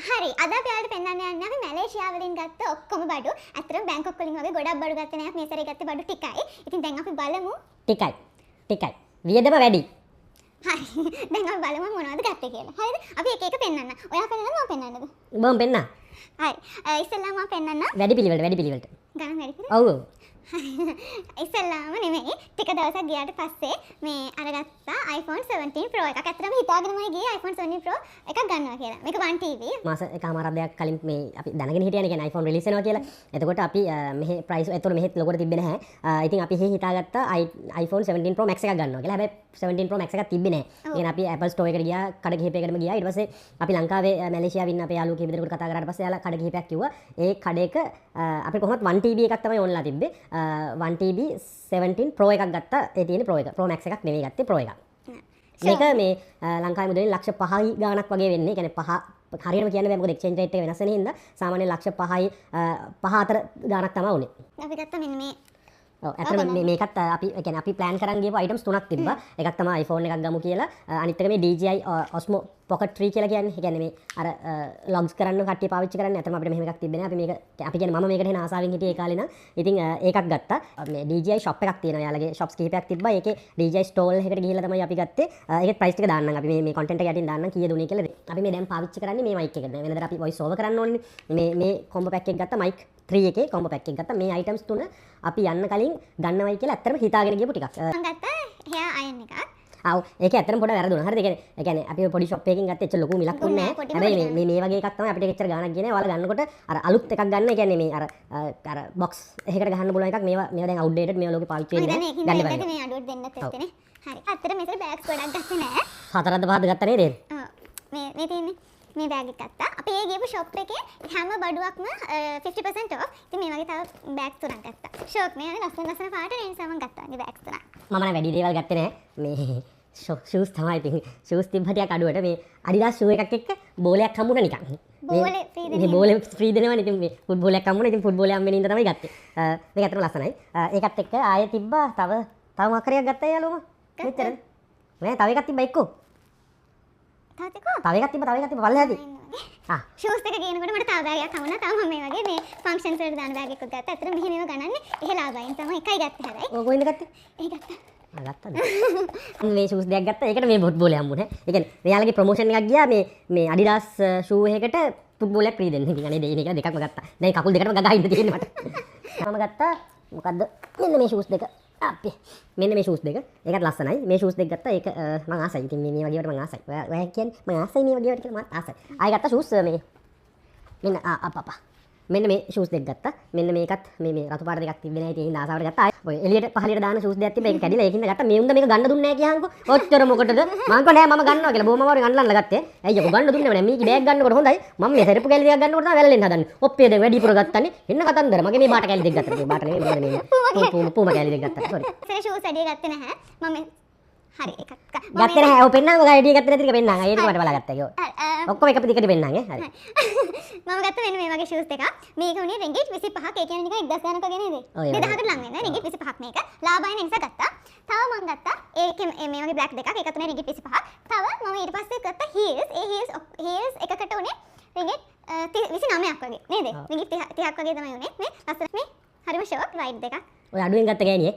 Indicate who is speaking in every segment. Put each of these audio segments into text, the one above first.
Speaker 1: හරි අද අපි ඔයාලට පෙන්වන්න යන්නේ අපි මැලේසියාව වලින් ගත්ත ඔක්කොම බඩු. අතරම බැංකොක් වලින් වගේ ගොඩක් බඩු ගත්තේ නැහැ. මේ සැරේ ගත්තේ බඩු ටිකයි. ඉතින් දැන් අපි බලමු.
Speaker 2: ටිකයි. වියදම වැඩි.
Speaker 1: හරි. දැන් අපි බලමු මොනවද ගත්තේ කියලා. හරිද? අපි එක එක පෙන්වන්න. ඔයා පෙන්වන්නද මම පෙන්වන්නද?
Speaker 2: උඹම පෙන්නන්න.
Speaker 1: හරි. ඉස්සෙල්ලාම මම පෙන්වන්න.
Speaker 2: වැඩි පිළිවෙලට.
Speaker 1: ගණන් වැඩි කරේ?
Speaker 2: ඔව්.
Speaker 1: ඉස්සෙල්ලාම නෙමෙයි ටික දවසක් ගියාට පස්සේ මේ අරගත්තා iPhone 17 Pro එකක්. ඇත්තටම හිතාගෙනමයි ගියේ iPhone 17 Pro එකක් ගන්නවා කියලා. මේක 1 TV.
Speaker 2: මාස එකමාරක් දෙකක් කලින් මේ අපි දැනගෙන හිටියනේ කියන්නේ iPhone රිලීස් වෙනවා කියලා. එතකොට අපි මෙහි ප්‍රයිස් එතකොට මෙහෙත් ලොකෝට තිබ්බේ නැහැ. ඉතින් අපි හිතාගත්තා iPhone 17 Pro Max එකක් ගන්නවා කියලා. හැබැයි 17 Pro Max එකක් තිබ්බේ නැහැ. ඉතින් අපි Apple Store එකට ගියා, කඩ කිහිපයකටම ගියා. ඊට පස්සේ අපි ලංකාවේ මැලේසියාවේ ඉන්න අපේ යාළුවෝ කීප දෙනෙකුට කතා කරාට පස්සේ යාළුවා කඩ කිහිපයක් කිව්වා. ඒ කඩේක අපි කොහොමත් 1 TB එකක් තමයි ඕන්ලා තිබ්බේ. 1 TB 17 Pro එකක් ගත්තා. ඒ තියෙන්නේ Pro එක. Pro Max එකක් නෙවෙයි ගත්තේ Pro එකක්. මේක මේ ලංකාවේ මුදලින් ලක්ෂ 5යි ගාණක් වගේ වෙන්නේ. ඒ කියන්නේ 5 හරියටම කියන්න බෑ මොකද එක්ස්චේන්ජ් රේට් එක වෙනස් වෙන හින්දා සාමාන්‍යයෙන් ලක්ෂ 5යි 5 අතර ගාණක් තමයි උනේ.
Speaker 1: අපි ගත්තා මෙන්න මේ
Speaker 2: ඔව් ඇත්තටම මේකත් අපි ඒ කියන්නේ අපි ප්ලෑන් කරන් ගියපු අයිටම්ස් තුනක් තිබ්බා. එකක් තමයි iPhone එකක් ගමු කියලා. අනිත් එක මේ DJI Osmo Pocket 3 කියලා කියන්නේ. ඒ කියන්නේ මේ අර logs කරන්න කට්ටිය පාවිච්චි කරන්නේ. අතම අපිට මෙහෙම එකක් තිබ්බේ නෑ. අපි මේක අපි කියන්නේ මම මේකට එන ආසාවෙන් හිටියේ ඒ කාලේ නම්. ඉතින් ඒකක් ගත්තා. මේ DJI shop එකක් තියෙනවා. යාළගේ shops කිහිපයක් තිබ්බා. ඒකේ DJI stall එකකට ගිහිල්ලා තමයි අපි ගත්තේ. ඒකේ price ටික දාන්නම්. අපි මේ content එක යටින් දාන්නම් කීයද උනේ කියලා. අපි මේ දැන් පාවිච්චි කරන්නේ මේ mic එක. වෙනදට අපි voice over කරන්න ඕනේ. මේ combo pack එක ගත්තා mic 3 එකේ combo pack එක ගත්තා. මේ items තුන අපි යන්න කලින් ගන්නවයි කියලා ඇත්තටම හිතාගෙන ගියපු ටිකක්.
Speaker 1: මම ගත්තා hair iron එකක්.
Speaker 2: ආව් ඒක ඇත්තටම පොඩ වැරදුනා. හරිද? ඒ කියන්නේ අපි පොඩි shop එකකින් ගත්ත එච්චර ලොකු මිලක් දුන්නේ නැහැ. හැබැයි මේ වගේ එකක් තමයි අපිට එච්චර ගාණක් ගියේ නැහැ. ඔයාලා ගන්නකොට අර අලුත් එකක් ගන්න. ඒ කියන්නේ මේ අර box එකකට ගහන්න පුළුවන් එකක්. මේවා දැන් outdated මේවා ලෝකේ පාවිච්චි වෙන්නේ නැහැ.
Speaker 1: ගන්න බෑ. මේ අඩුවට දෙන්නත් ඇත්තනේ. හරි. අතර මෙතන bags ගොඩක් ගත්තේ නැහැ.
Speaker 2: හතරක්ද පහක්ද ගත්තා නේද?
Speaker 1: ඔව්. මේ තියෙන්නේ මේ බෑග් එක ගත්තා. අපි ඒ ගියපු shop එකේ හැම බඩුවක්ම 50% off. ඉතින් මේ වගේ තව බෑග් තුනක් ගත්තා. ෂෝක් මේ ලස්සන පාට ඒ නිසා මම ගත්තා. මේ බෑග් තුනක්.
Speaker 2: මම නම් වැඩි දේවල් ගත්තේ නැහැ. මේ shoes තමයි ඉතින් shoes තිබ්බා ටිකක් අඩුවට මේ Adidas shoe එකක් එක්ක බෝලයක් හම්බුණා නිකන්.
Speaker 1: බෝලේ free දෙනවා.
Speaker 2: මේ බෝලේ free දෙනවනේ. ඉතින් මේ ෆුට්බෝලයක් හම්බුණා. ඉතින් ෆුට්බෝලේ හම්බෙන ඉඳ තමයි ගත්තේ. මේක අතන ලස්සනයි. ඒකත් එක්ක ආයෙ තිබ්බා තව මකරයක් ගත්තා යාළුවා. මෙච්චරද? මේ තව එකක් තිබ්බා එක්කෝ. තව එකක් තිබ්බා පල්ලෙහාදී.
Speaker 1: shoes එක ගේනකොට මට තව බෑග් එකක් හම්බුණා. තව මම මේ වගේ මේ functions වලට දාන බෑග් එකක් ගත්තා. අතන මෙහෙම ඒවා ගණන්නේ එහෙලාවයින් තමයි එකයි ගත්තේ හැබැයි.
Speaker 2: ඔය කොහෙන්ද ගත්තේ?
Speaker 1: ඒ ගත්තා.
Speaker 2: ගත්තද? මේ shoes දෙකක් ගත්තා. ඒකට මේ ෆුට්බෝලේ හම්බුනේ. ඒ කියන්නේ මෙයාලගේ ප්‍රොමෝෂන් එකක් ගියා මේ Adidas shoe එකකට ෆුට්බෝලයක් free දෙන්න. ඉතින් අනේ දෙයිනේ කියලා දෙකක්ම ගත්තා. දැන් කකුල් දෙකටම ගගා ඉන්න තියෙන්නේ මට. මම ගත්තා මොකද්ද? මෙන්න මේ shoes දෙක. අපි මෙන්න මේ shoes දෙක. ඒකත් ලස්සනයි. මේ shoes දෙක ගත්තා. ඒක මම ආසයි. ඉතින් මේ වගේ වට මම ආසයි. ඔයා කියන්නේ මම ආසයි මේ වගේ වට කියලා මම ආසයි. ආයෙ ගත්තා shoes මේ මෙන්න අපපා. මෙන්න මේ shoes දෙක ගත්තා. මෙන්න මේකත් මේ රතු පාට දෙකක් තිබ්බේ නැහැ. ඉතින් ආසාවට ගත්තා. ඔය එළියට පහළියට දාන shoes දෙකක් තිබ්බා. ඒක කැඩිලා ඒකින්ද ගත්තා. මේ උන්ද මේක ගන්න දුන්නේ නැහැ කියහන්කෝ. ඔච්චර මොකටද? මං කෝ නෑ මම ගන්නවා කියලා. බොහොම අමාරුවෙන් අන්ලන්න ගත්තේ. ඇයි යකෝ ගන්න දුන්නේ නැහැ. මේකේ බෑග් ගන්නකොට හොඳයි. මම මේ සෙරප්පු කැලි දෙකක් ගන්නකොට තමයි වැල්ලෙන්න හදන්නේ. ඔප්පිය දෙක වැඩි පුර ගත්තානේ. එන්න කතන්දර. මගේ මේ බාට කැලි දෙක ගත්තා. මේ බාට නෙමෙයි මේ පූම කැලි දෙක ගත්තා. sorry.
Speaker 1: ඒ shoes ඇඩිය ගත්තේ නැහැ. මම හරි එකක්
Speaker 2: ගත්තේ නැහැ. ඔව් පෙන්නන්න ඔය අයිඩිය ගත්තේ නැති එක පෙන්නන්න. ඒක මට බලාගත්තා ඒක. ඔක්කොම එක දිගට පෙන්නන්න හරි.
Speaker 1: මම ගත්ත මෙන්න මේ වගේ shoes එකක්. මේක උනේ රින්ගිට් 25ක්. ඒ කියන්නේ නිකන් 1000 ගණනක වගේ නේද? 2000කට ලං වෙන්නේ. රින්ගිට් 25ක් මේක. ලාභයි නිසා ගත්තා. තව මම ගත්තා ඒකේ මේ වගේ බ්ලැක් දෙකක්. ඒක තුනේ රින්ගිට් 25ක්. තව මම ඊට පස්සේ ගත්තා heels. ඒ heels එකකට උනේ රින්ගිට් 29ක් වගේ නේද? රින්ගිට් 30ක් වගේ තමයි උනේ. මේ ලස්සන මේ හරිම ෂෝක් රයිට් දෙකක්.
Speaker 2: ඔය අඩුවෙන් ගත්ත ගෑණියේ.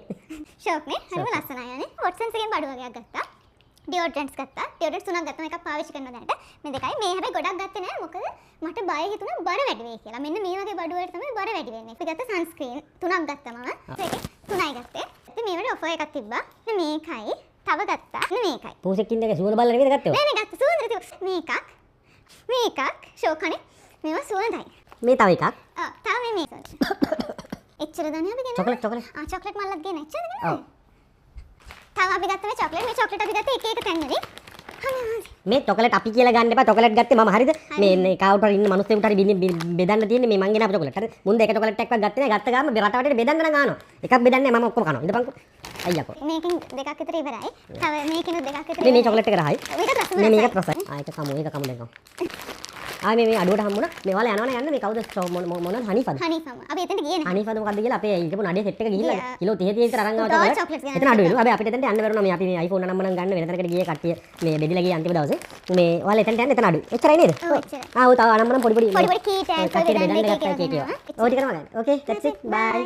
Speaker 1: ෂෝක් නේ හරිම ලස්සනයි යන්නේ. Watsons එකෙන් බඩු වගේක් ගත්තා. ඩියෝඩරන්ට්ස් ගත්තා. ඩියෝඩරන්ට්ස් තුනක් ගත්තා. මේකක් පාවිච්චි කරනවා දැනට. මේ දෙකයි. මේ හැබැයි ගොඩක් ගත්තේ නෑ. මොකද මට බය හිතුණා බර වැඩි වෙයි කියලා. මෙන්න මේ වගේ බඩු වලට තමයි බර වැඩි වෙන්නේ. අපි ගත්ත සන්ස්ක්‍රීන් තුනක් ගත්තා මම. ඒකේ තුනයි ගත්තේ. ඉතින් මේ වල ඔෆර් එකක් තිබ්බා. මේකයි. තව ගත්තා. මේකයි.
Speaker 2: පූසෙකින් දෙක සුවඳ බලලා නෙමෙයි ගත්තේ.
Speaker 1: නෑ ගත්තා. සුවඳ මේකක්. ෂෝකනේ. මේවා සුවඳයි.
Speaker 2: මේ තව එකක්.
Speaker 1: තව මේ එච්චර දන්නේ අපි ගෙන.
Speaker 2: චොකලට්.
Speaker 1: චොකලට් මල්ලක් ගෙන. එච්චරද ගෙන? ඔව්. තව අපි ගත්ත මේ චොකලට් අපි ගත්ත එක තැන්වලින්.
Speaker 2: මේ චොකලට් අපි කියලා ගන්න එපා. චොකලට් ගත්තේ මම හරිද? මේ කවුරුට ඉන්න මිනිස්සුන්ට හරි බෙදන්න තියෙන්නේ මේ මං ගෙන අප චොකලට්. හරි. මුන්ද එක චොකලට් එකක්වත් ගත්තේ නැහැ. ගත්ත ගාම රට වටේට බෙදන්න නම් ගන්නවා. එකක් බෙදන්නේ මම ඔක්කොම කනවා. ඉඳපන්කෝ. අයියකෝ.
Speaker 1: මේකෙන් දෙකක් විතර ඉවරයි. තව මේකෙන් දෙකක් විතර.
Speaker 2: මේ චොකලට් එක රහයි.
Speaker 1: මේකත් රසයි.
Speaker 2: මේකත් රසයි. ආ ඒක කමු දැන් කමු. ආ මේ අඩුවට හම්බුණා මේ ඔයාලා යනවනේ යන්න මේ කවුද මොනවද හනිෆද
Speaker 1: හනිෆම අපි එතනට ගියේ නැහැ.
Speaker 2: හනිෆද මොකද්ද කියලා අපේ ඊටපු නඩේ සෙට් එක ගිහිල්ලා කිලෝ 30 විතර අරන් ආවා
Speaker 1: තව
Speaker 2: තමයි
Speaker 1: chocolates ගන්න.
Speaker 2: එතන අඩු වෙනවා හැබැයි අපිට එතනට යන්න බැරුණා මේ අපි මේ iPhone නම්බරම් ගන්න වෙන තැනකට ගියේ කට්ටිය මේ බෙදිලා ගියේ අන්තිම දවසේ මේ ඔයාලා එතනට යන්න එතන අඩුයි එච්චරයි නේද
Speaker 1: ඔව් එච්චරයි.
Speaker 2: ආ ඔය තව අනම්මනම් පොඩි
Speaker 1: පොඩි කී ටැග්
Speaker 2: කට්ටියට
Speaker 1: වල
Speaker 2: බෙදන්න
Speaker 1: දාන්න
Speaker 2: ගත්තා
Speaker 1: එක
Speaker 2: කේක් ඒවා ඕක ටික කරමු ගන්න ඕකේ that's it bye